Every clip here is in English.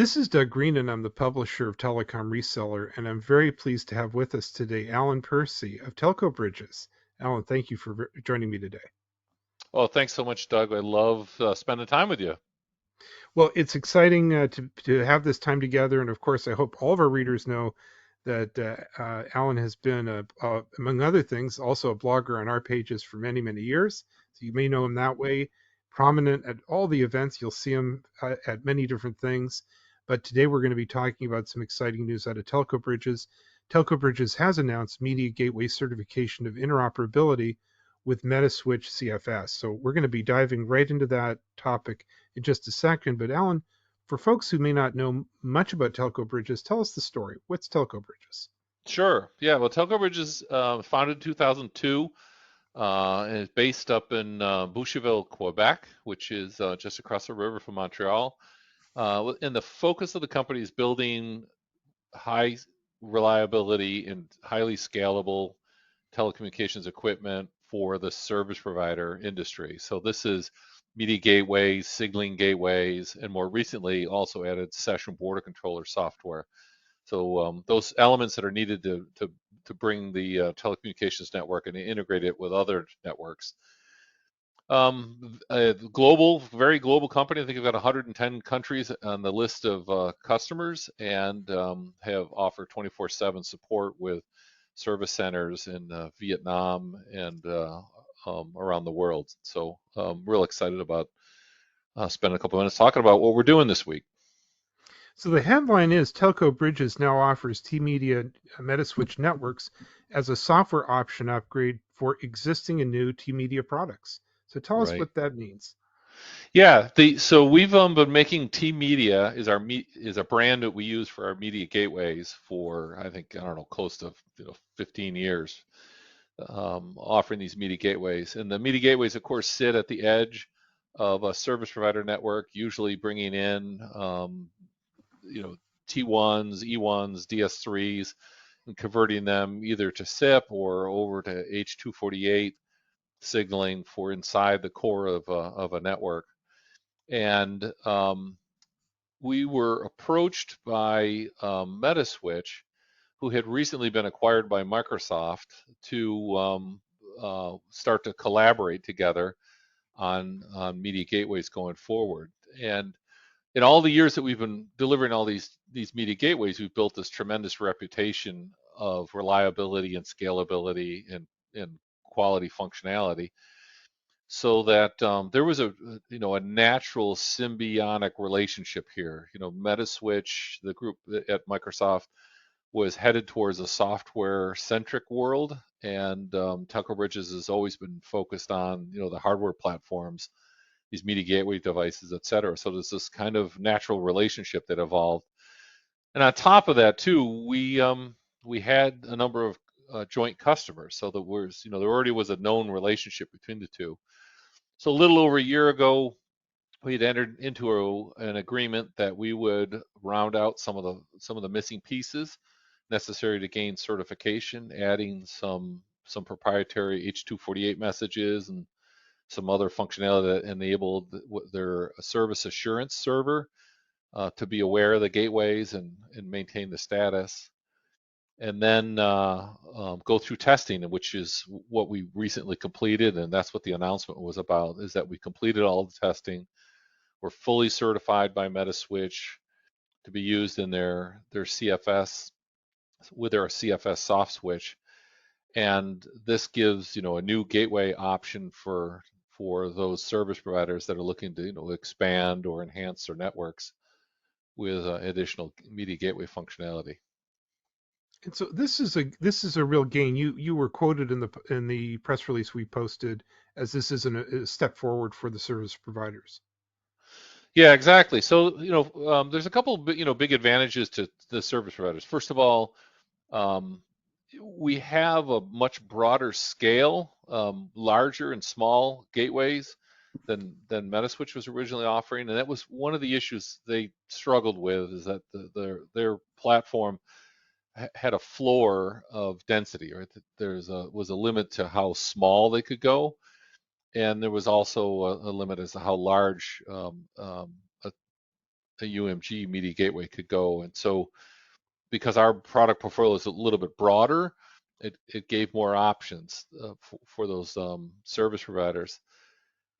This is Doug Green, and I'm the publisher of Telecom Reseller, and I'm very pleased to have with us today Alan Percy of TelcoBridges. Alan, thank you for joining me today. Well, thanks so much, Doug. I love spending time with you. Well, it's exciting to have this time together, and of course, I hope all of our readers know that Alan has been, among other things, also a blogger on our pages for many, many years. So you may know him that way. Prominent at all the events, you'll see him at many different things. But today we're going to be talking about some exciting news out of Telco Bridges. Telco Bridges has announced Media Gateway certification of interoperability with Metaswitch CFS. So we're going to be diving right into that topic in just a second. But Alan, for folks who may not know much about Telco Bridges, tell us the story. What's Telco Bridges? Sure. Yeah. Well, TelcoBridge is founded in 2002 and is based up in Boucherville, Quebec, which is just across the river from Montreal. And the focus of the company is building high reliability and highly scalable telecommunications equipment for the service provider industry. So this is media gateways, signaling gateways, and more recently also added session border controller software. So those elements that are needed to bring the telecommunications network and integrate it with other networks. A global, very global company. I think we've got 110 countries on the list of customers, and have offered 24/7 support with service centers in Vietnam and around the world. So real excited about spending a couple of minutes talking about what we're doing this week. So the headline is Telco Bridges now offers T-Media Metaswitch networks as a software option upgrade for existing and new T-Media products. So tell us Right. what that means. Yeah, so we've been making T Media is a brand that we use for our media gateways for I think I don't know close to 15 years, offering these media gateways. And the media gateways, of course, sit at the edge of a service provider network, usually bringing in you know T1s, E1s, DS3s, and converting them either to SIP or over to H248 signaling for inside the core of a network. And we were approached by Metaswitch, who had recently been acquired by Microsoft, to start to collaborate together on media gateways going forward. And in all the years that we've been delivering all these media gateways, we've built this tremendous reputation of reliability and scalability and quality functionality, so that there was a natural symbiotic relationship here. Metaswitch, the group at Microsoft, was headed towards a software centric world, and Telco Bridges has always been focused on the hardware platforms, these media gateway devices, et cetera. So there's this kind of natural relationship that evolved. And on top of that too, we had a number of joint customers, so there already was a known relationship between the two. So a little over a year ago, we had entered into an agreement that we would round out some of the missing pieces necessary to gain certification, adding some proprietary H248 messages and some other functionality that enabled their service assurance server to be aware of the gateways and maintain the status. And then go through testing, which is what we recently completed, and that's what the announcement was about, is that we completed all the testing. We're fully certified by Metaswitch to be used in their CFS with their CFS soft switch. And this gives a new gateway option for those service providers that are looking to expand or enhance their networks with additional media gateway functionality. And so this is a real gain. You were quoted in the press release we posted as this is a step forward for the service providers. Yeah, exactly. So, there's a couple, big advantages to the service providers. First of all, um, we have a much broader scale, larger and small gateways than Metaswitch was originally offering, and that was one of the issues they struggled with, is that their platform had a floor of density, right? Was a limit to how small they could go, and there was also a limit as to how large a a UMG media gateway could go. And so because our product portfolio is a little bit broader, it gave more options for those service providers.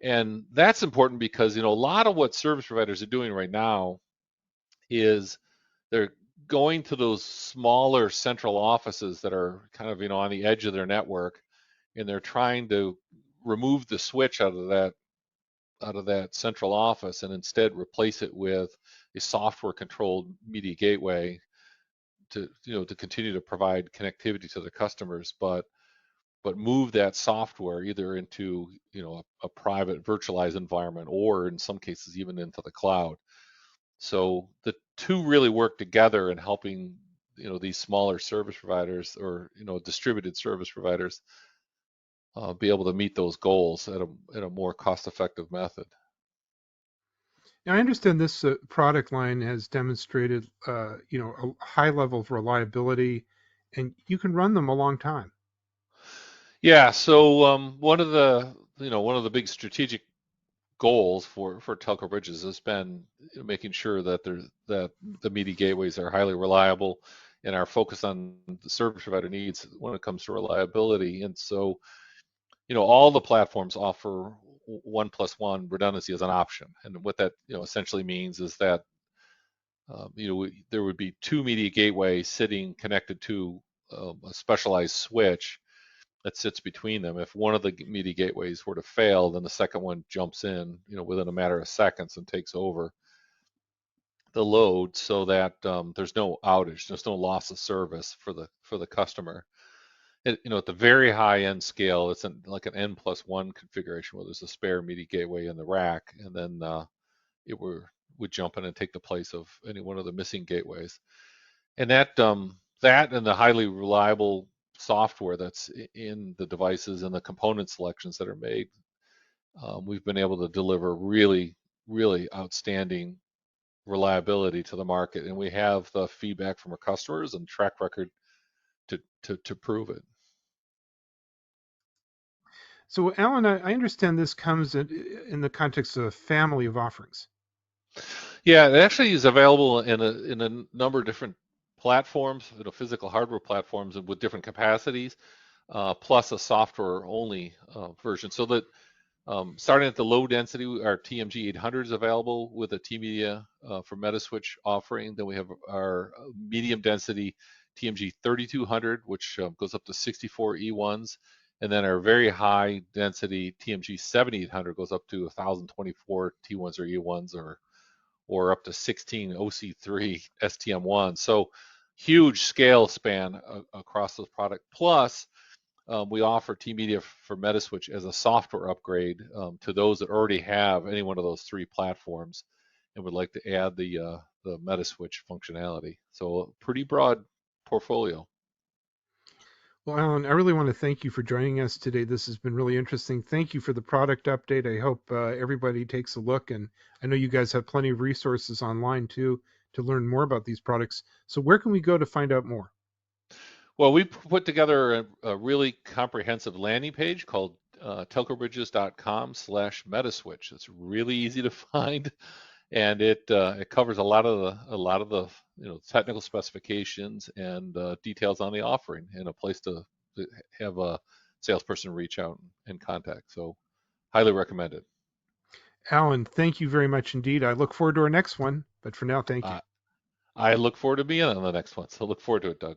And that's important because a lot of what service providers are doing right now is they're going to those smaller central offices that are kind of on the edge of their network, and they're trying to remove the switch out of that central office and instead replace it with a software controlled media gateway to continue to provide connectivity to the customers, but move that software either into a private virtualized environment, or in some cases even into the cloud. So the two really work together in helping these smaller service providers, or distributed service providers, be able to meet those goals at a more cost-effective method. Now, I understand this product line has demonstrated, a high level of reliability, and you can run them a long time. Yeah. So one of the big strategic goals for TelcoBridges has been making sure that the media gateways are highly reliable, and are focused on the service provider needs when it comes to reliability. And so all the platforms offer 1+1 redundancy as an option. And what that essentially means is that there would be two media gateways sitting connected to a specialized switch that sits between them. If one of the media gateways were to fail, then the second one jumps in, within a matter of seconds and takes over the load, so that there's no outage, there's no loss of service for the customer. At the very high end scale, it's like an N+1 configuration where there's a spare media gateway in the rack, and then it would jump in and take the place of any one of the missing gateways. And that and the highly reliable software that's in the devices and the component selections that are made, we've been able to deliver really, really outstanding reliability to the market, and we have the feedback from our customers and track record to prove it. So, Alan, I understand this comes in the context of a family of offerings. Yeah, it actually is available in a number of different platforms, physical hardware platforms with different capacities, plus a software only version. So that starting at the low density, our TMG 800 is available with a Tmedia for Metaswitch offering. Then we have our medium density TMG 3200, which goes up to 64 E1s. And then our very high density TMG 7800 goes up to 1024 T1s or E1s, or up to 16 OC3 STM1. So huge scale span across those products. Plus, we offer Tmedia for Metaswitch as a software upgrade to those that already have any one of those three platforms and would like to add the Metaswitch functionality. So a pretty broad portfolio. Well, Alan, I really want to thank you for joining us today. This has been really interesting. Thank you for the product update. I hope everybody takes a look, and I know you guys have plenty of resources online too to learn more about these products. So, where can we go to find out more? Well, we put together a really comprehensive landing page called telcobridges.com/Metaswitch. It's really easy to find, and it covers a lot of the technical specifications and details on the offering, and a place to have a salesperson reach out and contact. So highly recommended. Alan, thank you very much indeed. I look forward to our next one, but for now, thank you. I look forward to being on the next one. So look forward to it, Doug.